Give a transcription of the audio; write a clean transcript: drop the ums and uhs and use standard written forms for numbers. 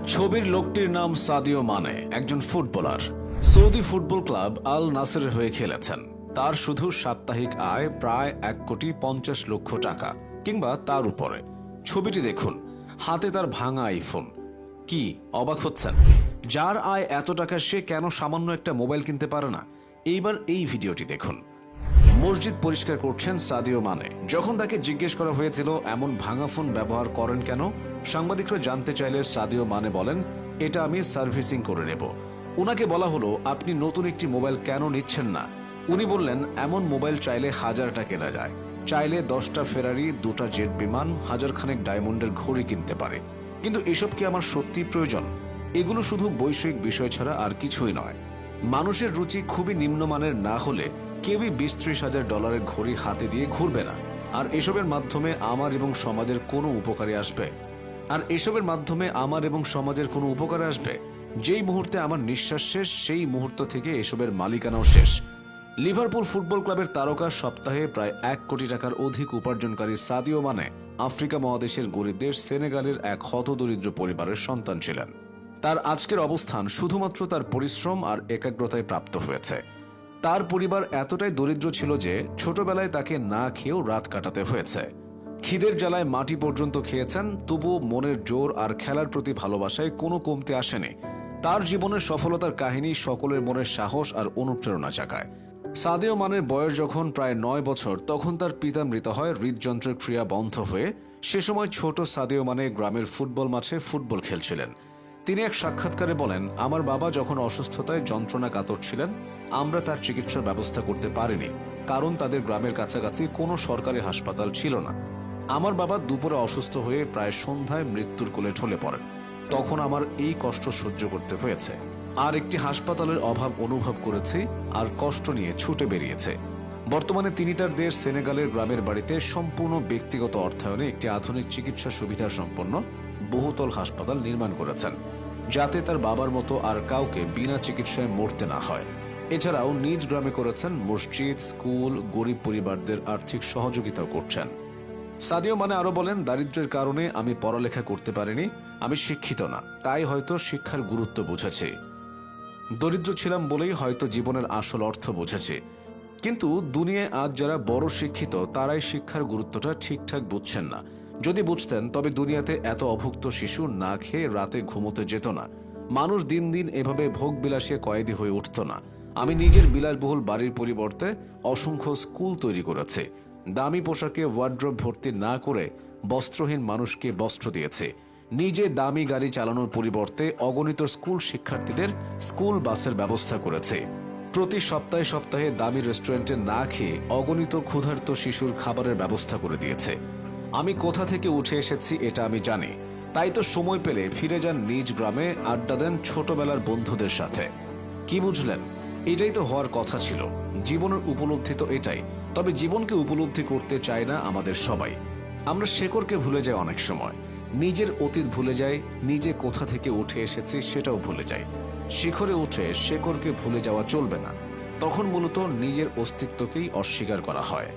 ছবির লোকটির নাম সাদিও মানে, একজন ফুটবলার। সৌদি ফুটবল ক্লাব আল নাসেরের হয়ে খেলেছেন। তার শুধু সাপ্তাহিক আয় প্রায় 1,50,00,000 টাকা কিংবা তার উপরে। ছবিটি দেখুন, হাতে তার ভাঙা আইফোন। কি অবাক হচ্ছেন? যার আয় এত টাকা সে কেন সামান্য একটা মোবাইল কিনতে পারে না? এইবার এই ভিডিওটি দেখুন। মসজিদ পরিষ্কার করছেন সাদিও মানে। যখন তাকে জিজ্ঞেস করা হয়েছিল এমন ভাঙা ফোন ব্যবহার করেন কেন, সাংবাদিকরা জানতে চাইলে সাদিও মানে বলেন, এটা আমি সার্ভিসিং করে নেব। উনাকে বলা হলো, আপনি নতুন একটি মোবাইল কেন নিচ্ছেন না? উনি বললেন, এমন মোবাইল চাইলে 1000টা কেনা যায়, চাইলে 10টা ফেরারি, 2টা জেট বিমান, 1000খানেক ডায়মন্ডের ঘড়ি কিনতে পারে। কিন্তু এসব কি আমার সত্যি প্রয়োজন? এগুলো শুধু বৈষয়িক বিষয় ছাড়া আর কিছুই নয়। মানুষের রুচি খুবই নিম্নমানের না হলে কেউই 20-30 হাজার ডলারের ঘড়ি হাতে দিয়ে ঘুরবে না। আর এসবের মাধ্যমে আমার এবং সমাজের কোনো উপকারে আসবে? যেই মুহূর্তে আমার নিঃশ্বাস শেষ, সেই মুহূর্ত থেকে এসবের মালিকানাও শেষ। লিভারপুল ফুটবল ক্লাবের তারকা, সপ্তাহে প্রায় 1 কোটি টাকার অধিক উপার্জনকারী সাদিও মানে আফ্রিকা মহাদেশের গরিব দেশ সেনেগালের এক হতদরিদ্র পরিবারের সন্তান ছিলেন। তার আজকের অবস্থান শুধুমাত্র তার পরিশ্রম আর একাগ্রতায় প্রাপ্ত হয়েছে। তার পরিবার এতটাই দরিদ্র ছিল যে ছোটবেলায় তাকে না খেয়েও রাত কাটাতে হয়েছে। খিদের জ্বালায় মাটি পর্যন্ত খেয়েছেন, তবুও মনের জোর আর খেলার প্রতি ভালোবাসায় কোনো কমতি আসেনি। তার জীবনের সফলতার কাহিনী সকলের মনে সাহস আর অনুপ্রেরণা জাগায়। সাদিও মানের বয়স যখন প্রায় 9 বছর, তখন তার পিতা মৃত হয় হৃদযন্ত্রের ক্রিয়া বন্ধ হয়ে। সে সময় ছোট সাদিও মানে গ্রামের ফুটবল মাঠে ফুটবল খেলছিলেন। তিনি এক সাক্ষাৎকারে বলেন, আমার বাবা যখন অসুস্থতায় যন্ত্রণা কাতর ছিলেন, আমরা তার চিকিৎসার ব্যবস্থা করতে পারিনি, কারণ তাদের গ্রামের কাছাকাছি কোনো সরকারি হাসপাতাল ছিল না। আমার বাবা দুপুরে অসুস্থ হয়ে প্রায় সন্ধ্যায় মৃত্যুর কোলে ঢলে পড়েন। তখন আমার এই কষ্ট সহ্য করতে হয়েছে। আর একটি হাসপাতালের অভাব অনুভব করেছি, আর কষ্ট নিয়ে ছুটে বেরিয়েছে। বর্তমানে তিনি তার দেশ সেনেগালের গ্রামের বাড়িতে সম্পূর্ণ ব্যক্তিগত অর্থায়নে একটি আধুনিক চিকিৎসা সুবিধা সম্পন্ন বহুতল হাসপাতাল নির্মাণ করেছেন, যাতে তার বাবার মতো আর কাউকে বিনা চিকিৎসায় মরতে না হয়। এছাড়াও নিজ গ্রামে করেছেন মসজিদ, স্কুল, গরিব পরিবারদের আর্থিক সহযোগিতাও করছেন। সাদিও মানে আরো বলেন, দারিদ্র্যের কারণে আমি পড়ালেখা করতে পারিনি। আমি শিক্ষিত না, তাই হয়তো শিক্ষার গুরুত্ব বুঝেছি। দরিদ্র ছিলাম বলেই হয়তো জীবনের আসল অর্থ বুঝেছি। কিন্তু দুনিয়ায় আজ যারা বড় শিক্ষিত, তারাই শিক্ষার গুরুত্বটা ঠিকঠাক বুঝছেন না। যদি বুঝতেন, তবে দুনিয়াতে এত অভুক্ত শিশু না খেয়ে রাতে ঘুমোতে যেত না। মানুষ দিন দিন এভাবে ভোগ বিলাসে কয়েদি হয়ে উঠত না। আমি নিজের বিলাসবহুল বাড়ির পরিবর্তে অসংখ্য স্কুল তৈরি করেছি। দামি পোশাকে ওয়ার্ড্রোব ভর্তি না করে বস্ত্রহীন মানুষকে বস্ত্র দিয়েছে। নিজে দামি গাড়ি চালানোর পরিবর্তে অগণিত স্কুল শিক্ষার্থীদের স্কুল বাসের ব্যবস্থা করেছে। প্রতি সপ্তাহে সপ্তাহে দামি রেস্টুরেন্টে না খেয়ে অগণিত ক্ষুধার্ত শিশুর খাবারের ব্যবস্থা করে দিয়েছে। আমি কোথা থেকে উঠে এসেছি এটা আমি জানি। তাই তো সময় পেলে ফিরে যান নিজ গ্রামে, আড্ডা দেন ছোটবেলার বন্ধুদের সাথে। কি বুঝলেন? এটাই তো হওয়ার কথা ছিল। জীবনের উপলব্ধি তো এটাই। তবে জীবনকে উপলব্ধি করতে চায় না আমাদের সবাই। আমরা শেকড়কে ভুলে যাই অনেক সময়। নিজের অতীত ভুলে যাই, নিজে কোথা থেকে উঠে এসেছি সেটাও ভুলে যাই। শিখরে উঠে শেকড়কে ভুলে যাওয়া চলবে না। তখন মূলত নিজের অস্তিত্বকেই অস্বীকার করা হয়।